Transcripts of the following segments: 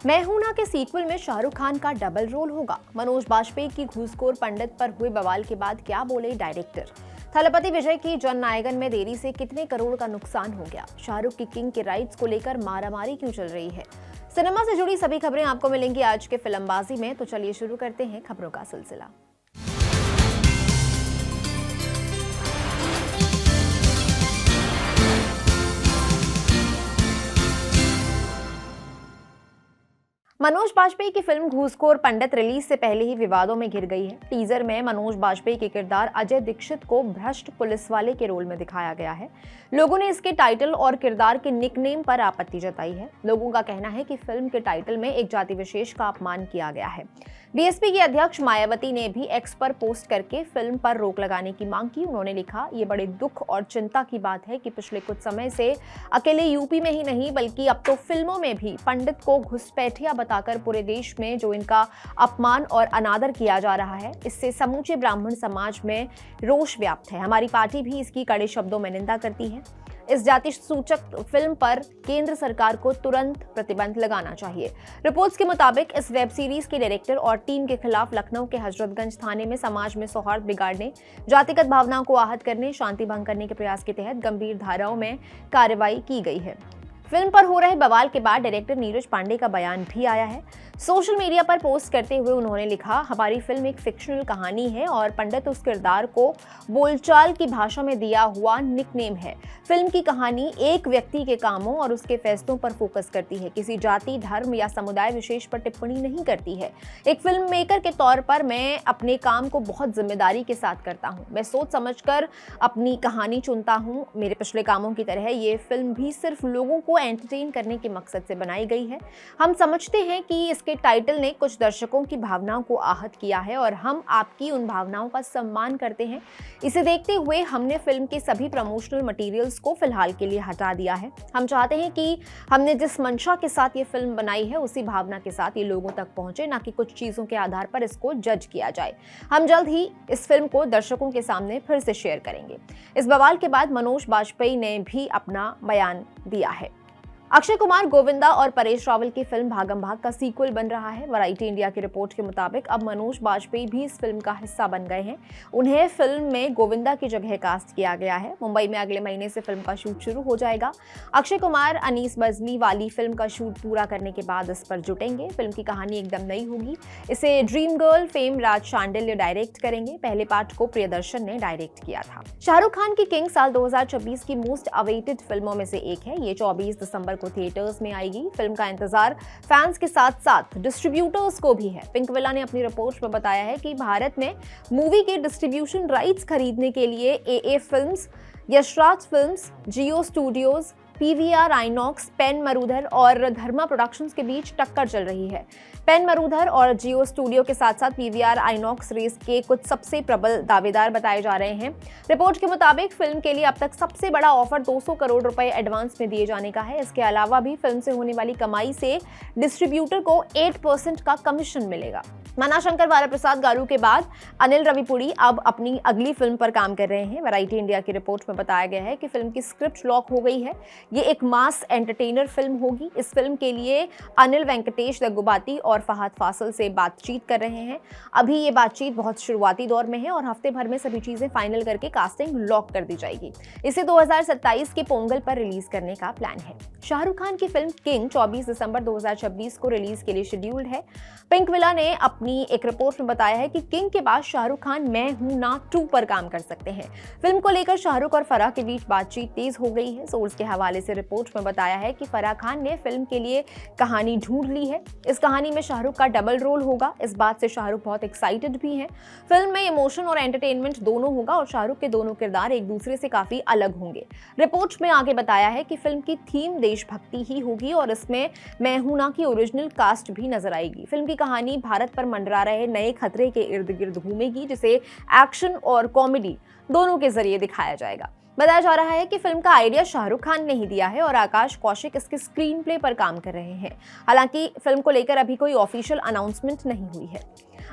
मैं हूं ना के सीक्वल में शाहरुख खान का डबल रोल होगा। मनोज बाजपेयी की घूसखोर पंडित पर हुए बवाल के बाद क्या बोले डायरेक्टर। थलपति विजय की जननायकन में देरी से कितने करोड़ का नुकसान हो गया। शाहरुख की किंग के राइट्स को लेकर मारामारी क्यों चल रही है। सिनेमा से जुड़ी सभी खबरें आपको मिलेंगी आज के फिल्मबाजी में। तो चलिए शुरू करते हैं खबरों का सिलसिला। मनोज बाजपेयी की फिल्म घूसखोर पंडित रिलीज से पहले ही विवादों में घिर गई है। टीजर में मनोज बाजपेयी के किरदार अजय दीक्षित को भ्रष्ट पुलिस वाले के रोल में दिखाया गया है। लोगों ने इसके टाइटल और किरदार के निकनेम पर आपत्ति जताई है। लोगों का कहना है कि फिल्म के टाइटल में एक जाति विशेष का अपमान किया गया है। बीएसपी की अध्यक्ष मायावती ने भी एक्स पर पोस्ट करके फिल्म पर रोक लगाने की मांग की। उन्होंने लिखा, ये बड़े दुख और चिंता की बात है कि पिछले कुछ समय से अकेले यूपी में ही नहीं बल्कि अब तो फिल्मों में भी पंडित को घुसपैठिया बताकर पूरे देश में जो इनका अपमान और अनादर किया जा रहा है, इससे समूचे ब्राह्मण समाज में रोष व्याप्त है। हमारी पार्टी भी इसकी कड़े शब्दों में निंदा करती है। इस जाति सूचक फिल्म पर केंद्र सरकार को तुरंत प्रतिबंध लगाना चाहिए। रिपोर्ट्स के मुताबिक इस वेब सीरीज के डायरेक्टर और टीम के खिलाफ लखनऊ के हजरतगंज थाने में समाज में सौहार्द बिगाड़ने, जातिगत भावनाओं को आहत करने, शांति भंग करने के प्रयास के तहत गंभीर धाराओं में कार्रवाई की गई है। फिल्म पर हो रहे बवाल के बाद डायरेक्टर नीरज पांडे का बयान भी आया है। सोशल मीडिया पर पोस्ट करते हुए उन्होंने लिखा, हमारी फिल्म एक फिक्शनल कहानी है और पंडित उस किरदार को बोलचाल की भाषा में दिया हुआ निकनेम है। फिल्म की कहानी एक व्यक्ति के कामों और उसके फैसलों पर फोकस करती है, किसी जाति, धर्म या समुदाय विशेष पर टिप्पणी नहीं करती है। एक फिल्म मेकर के तौर पर मैं अपने काम को बहुत जिम्मेदारी के साथ करता हूँ। मैं सोच समझकर अपनी कहानी चुनता हूँ। मेरे पिछले कामों की तरह ये फिल्म भी सिर्फ लोगों को एंटरटेन करने के मकसद से बनाई गई है। हम समझते हैं कि इसके टाइटल ने कुछ दर्शकों की भावनाओं को आहत किया है और हम आपकी उन भावनाओं का सम्मान करते हैं। इसे देखते हुए हमने फिल्म के सभी प्रमोशनल मटेरियल्स को फिलहाल के लिए हटा दिया है। हम चाहते हैं कि हमने जिस मंशा के साथ ये फिल्म बनाई है उसी भावना के साथ ये लोगों तक पहुंचे, ना कि कुछ चीजों के आधार पर इसको जज किया जाए। हम जल्द ही इस फिल्म को दर्शकों के सामने फिर से शेयर करेंगे। इस बवाल के बाद मनोज बाजपेयी ने भी अपना बयान दिया है। अक्षय कुमार, गोविंदा और परेश रावल की फिल्म भागम भाग का सीक्वल बन रहा है। वैरायटी इंडिया की रिपोर्ट के मुताबिक अब मनोज बाजपेयी भी इस फिल्म का हिस्सा बन गए हैं। उन्हें फिल्म में गोविंदा की जगह कास्ट किया गया है। मुंबई में अगले महीने से फिल्म का शूट शुरू हो जाएगा। अक्षय कुमार अनीस बजली वाली फिल्म का शूट पूरा करने के बाद इस पर जुटेंगे। फिल्म की कहानी एकदम नई होगी। इसे ड्रीम गर्ल फेम राज शांडिल्य डायरेक्ट करेंगे। पहले पार्ट को प्रियदर्शन ने डायरेक्ट किया था। शाहरुख खान की किंग साल 2026 की मोस्ट अवेटेड फिल्मों में से एक है। ये 24 दिसंबर को थिएटर्स में आएगी। फिल्म का इंतजार फैंस के साथ साथ डिस्ट्रीब्यूटर्स को भी है। पिंक विला ने अपनी रिपोर्ट में बताया है कि भारत में मूवी के डिस्ट्रीब्यूशन राइट्स खरीदने के लिए AA films, Yashraj films, Jio studios, PVR INOX, Pen Marudhar और धर्मा प्रोडक्शंस के बीच टक्कर चल रही है। पेन मरूधर और जियो स्टूडियो के साथ साथ पीवीआर आइनॉक्स रेस के कुछ सबसे प्रबल दावेदार बताए जा रहे हैं। रिपोर्ट के मुताबिक फिल्म के लिए अब तक सबसे बड़ा ऑफर 200 करोड़ रुपए एडवांस में दिए जाने का है। इसके अलावा भी फिल्म से होने वाली कमाई से डिस्ट्रीब्यूटर को 8% का कमीशन मिलेगा। मनाशंकर वालाप्रसाद गारू के बाद अनिल रविपुड़ी अब अपनी अगली फिल्म पर काम कर रहे हैं। वैरायटी इंडिया की रिपोर्ट में बताया गया है कि फिल्म की स्क्रिप्ट लॉक हो गई है। ये एक मास एंटरटेनर फिल्म होगी। इस फिल्म के लिए अनिल वेंकटेश दग्गुबाती और फहद फासिल से बातचीत कर रहे हैं। अभी ये बातचीत बहुत शुरुआती दौर में है और हफ्ते भर में सभी चीजें फाइनल करके कास्टिंग लॉक कर दी जाएगी। इसे 2027 के पोंगल पर रिलीज करने का प्लान है। शाहरुख खान की फिल्म किंग 24 दिसंबर 2026 को रिलीज के लिए शेड्यूल्ड है। पिंक विला ने अपनी एक रिपोर्ट में बताया है कि किंग के बाद शाहरुख खान मैं हूं ना 2 पर काम कर सकते हैं। फिल्म को लेकर शाहरुख और फराह के बीच बातचीत तेज हो गई है। सोर्स के हवाले से रिपोर्ट में बताया है कि फराह खान ने फिल्म के लिए कहानी ढूंढ ली है। इस कहानी में शाहरुख का डबल रोल होगा। इस बात से शाहरुख बहुत एक्साइटेड भी हैं। फिल्म में इमोशन और एंटरटेनमेंट दोनों होगा और शाहरुख के दोनों किरदार एक दूसरे से काफी अलग होंगे। रिपोर्ट में आगे बताया है कि फिल्म की थीम देशभक्ति ही होगी और इसमें मैं हूं ना की ओरिजिनल कास्ट भी नजर आएगी। फिल्म की कहानी भारत पर मंडरा रहे नए खतरे के इर्द गिर्द घूमेगी, जिसे एक्शन और कॉमेडी दोनों के जरिए दिखाया जाएगा। बताया जा रहा है कि फिल्म का आइडिया शाहरुख खान ने ही दिया है और आकाश कौशिक इसके स्क्रीन प्ले पर काम कर रहे हैं। हालांकि फिल्म को लेकर अभी कोई ऑफिशियल अनाउंसमेंट नहीं हुई है।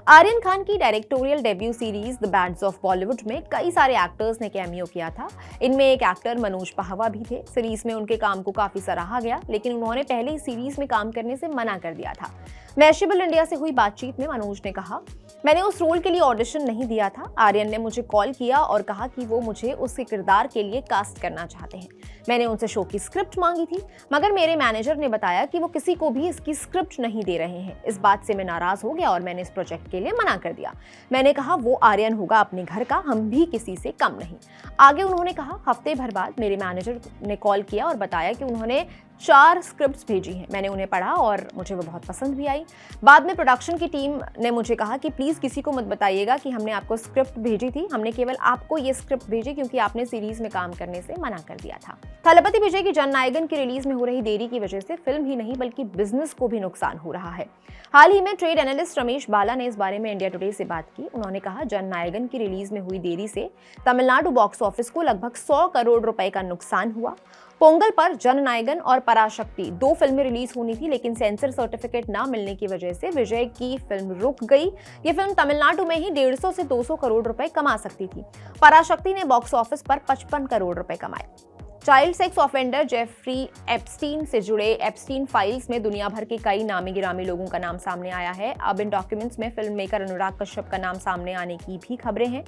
आर्यन खान की directorial debut series the bands of Bollywood में कई सारे एक्टर्स ने कैमियो किया था। इनमें एक एक्टर मनोज पाहवा भी थे। सीरीज में उनके काम को काफी सराहा गया, लेकिन उन्होंने पहले ही सीरीज में काम करने से मना कर दिया था। मैशेबल इंडिया से हुई बातचीत में मनोज ने कहा, मैंने उस रोल के लिए ऑडिशन नहीं दिया था। आर्यन ने मुझे कॉल किया और कहा कि वो मुझे उसके किरदार के लिए कास्ट करना चाहते हैं। मैंने उनसे शो की स्क्रिप्ट मांगी थी, मगर मेरे मैनेजर ने बताया कि वो किसी को भी इसकी स्क्रिप्ट नहीं दे रहे हैं। इस बात से मैं नाराज हो गया और मैंने इस प्रोजेक्ट के लिए मना कर दिया। मैंने कहा वो आर्यन होगा अपने घर का, हम भी किसी से कम नहीं। आगे उन्होंने कहा, हफ्ते भर बाद मेरे मैनेजर ने कॉल किया और बताया कि उन्होंने 4 स्क्रिप्ट्स भेजी हैं। मैंने उन्हें पढ़ा और मुझे वो बहुत पसंद भी आई। बाद में प्रोडक्शन की टीम ने मुझे कहा कि प्लीज किसी को मत बताइएगा कि हमने आपको स्क्रिप्ट भेजी थी, हमने केवल आपको ये स्क्रिप्ट भेजी क्योंकि आपने सीरीज में काम करने से मना कर दिया था। थलपति विजय की जननायकन की रिलीज में हो रही देरी की वजह से फिल्म ही नहीं बल्कि बिजनेस को भी नुकसान हो रहा है। हाल ही में ट्रेड एनालिस्ट रमेश बाला ने इस बारे में इंडिया टुडे से बात की। उन्होंने कहा, जननायकन की रिलीज में हुई देरी से तमिलनाडु बॉक्स ऑफिस को लगभग 100 करोड़ रुपए का नुकसान हुआ। पोंगल पर जननायकन और पराशक्ति 2 फिल्में रिलीज होनी थी, लेकिन सेंसर सर्टिफिकेट ना मिलने की वजह से विजय की फिल्म रुक गई। ये फिल्म तमिलनाडु में ही 150 से 200 करोड़ रुपए कमा सकती थी। पराशक्ति ने बॉक्स ऑफिस पर 55 करोड़ रुपए कमाए। Child sex offender Jeffrey Epstein से जुड़े एप्स्टीन फाइल्स में दुनिया भर के कई नामी गिरामी लोगों का नाम सामने आया है। अब इन डॉक्यूमेंट्स में फिल्म मेकर अनुराग कश्यप का नाम सामने आने की भी खबरें हैं।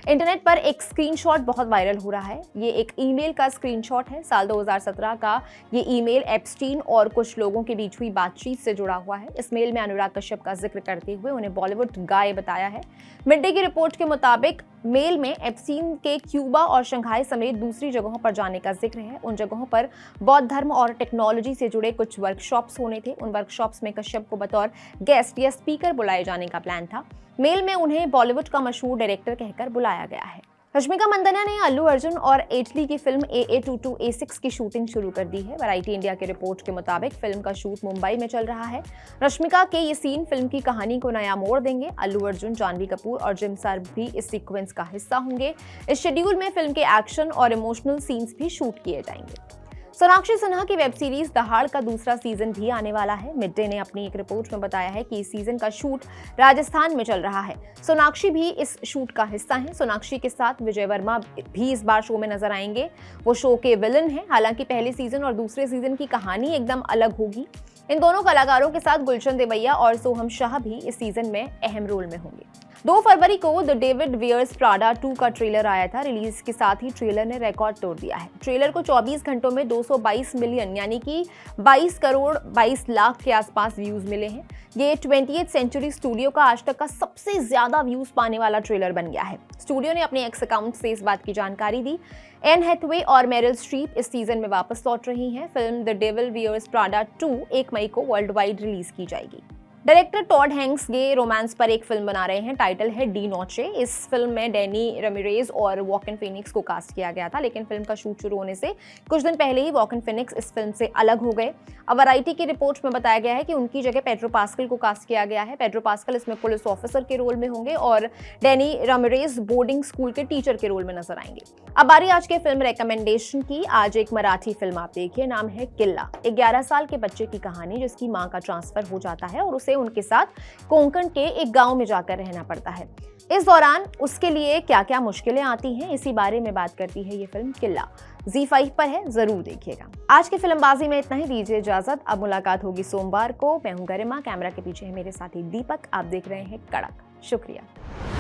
इंटरनेट पर एक स्क्रीनशॉट बहुत वायरल हो रहा है। ये एक ईमेल का स्क्रीनशॉट है। साल 2017 का ये ईमेल एप्स्टीन और कुछ लोगों के बीच हुई बातचीत से जुड़ा हुआ है। इस मेल में अनुराग कश्यप का जिक्र करते हुए उन्हें बॉलीवुड गाय बताया है। मिड डे की रिपोर्ट के मुताबिक मेल में एप्स्टीन के क्यूबा और शंघाई समेत दूसरी जगहों पर जाने का जिक्र है। उन जगहों पर बौद्ध धर्म और टेक्नोलॉजी से जुड़े कुछ वर्कशॉप्स होने थे। उन वर्कशॉप्स में कश्यप को बतौर गेस्ट या स्पीकर बुलाए जाने का प्लान था। मेल में उन्हें बॉलीवुड का मशहूर डायरेक्टर कहकर बुलाया गया है। रश्मिका मंदाना ने अल्लू अर्जुन और एटली की फिल्म AA22A6 की शूटिंग शुरू कर दी है। वैरायटी इंडिया के रिपोर्ट के मुताबिक फिल्म का शूट मुंबई में चल रहा है। रश्मिका के ये सीन फिल्म की कहानी को नया मोड़ देंगे। अल्लू अर्जुन, जानवी कपूर और जिम सर भी इस सीक्वेंस का हिस्सा होंगे। इस शेड्यूल में फिल्म के एक्शन और इमोशनल सीन्स भी शूट किए जाएंगे। सोनाक्षी सिन्हा की वेब सीरीज दहाड़ का दूसरा सीजन भी आने वाला है। मिड डे ने अपनी एक रिपोर्ट में बताया है कि इस सीजन का शूट राजस्थान में चल रहा है। सोनाक्षी भी इस शूट का हिस्सा हैं। सोनाक्षी के साथ विजय वर्मा भी इस बार शो में नजर आएंगे। वो शो के विलन हैं। हालांकि पहले सीजन और दूसरे सीजन की कहानी एकदम अलग होगी। इन दोनों कलाकारों के साथ गुलशन देवैया और सोहम शाह भी इस सीजन में अहम रोल में होंगे। 2 फरवरी को द डेविड वियर्स प्राडा 2 का ट्रेलर आया था। रिलीज के साथ ही ट्रेलर ने रिकॉर्ड तोड़ दिया है। ट्रेलर को 24 घंटों में 222 मिलियन यानी कि 22 करोड़ 22 लाख के आसपास व्यूज मिले हैं। ये 20th सेंचुरी स्टूडियो का आज तक का सबसे ज्यादा व्यूज पाने वाला ट्रेलर बन गया है। स्टूडियो ने अपने एक्स अकाउंट से इस बात की जानकारी दी। एन हैथवे और मेरिल स्ट्रीप इस सीजन में वापस लौट रही हैं। Film The Devil Wears Prada 2 1 मई को वर्ल्ड वाइड रिलीज की जाएगी। Director Todd Hanks gay romance पर एक फिल्म बना रहे हैं। टाइटल है डी नोचे। इस फिल्म में डैनी रमिरेज और वॉकिन फिनिक्स को कास्ट किया गया था, लेकिन फिल्म का शूट शुरू होने से कुछ दिन पहले ही वॉकिन फिनिक्स इस फिल्म से अलग हो गए। अब वैरायटी की रिपोर्ट में बताया गया है कि उनकी जगह पेड्रो पास्कल को कास्ट किया गया है। पेड्रो पास्कल इसमें पुलिस ऑफिसर के रोल में होंगे और डैनी रमिरेज बोर्डिंग स्कूल के टीचर के रोल में नजर आएंगे। अब बारी आज के फिल्म रिकमेंडेशन की। आज एक मराठी फिल्म आप देखिए, नाम है किल्ला। एक 11 साल के बच्चे की कहानी जिसकी मां का ट्रांसफर हो जाता है और उसे उनके साथ कोंकण के एक गांव में जाकर रहना पड़ता है। इस दौरान उसके लिए क्या क्या मुश्किलें आती हैं, इसी बारे में बात करती है ये फिल्म किल्ला। ZEE5 पर है, जरूर देखिएगा। आज की फिल्मबाजी में इतना ही, दीजिए इजाजत। अब मुलाकात होगी सोमवार को। मैं हूं गरिमा, कैमरा के पीछे है मेरे साथी दीपक। आप देख रहे हैं कड़क। शुक्रिया।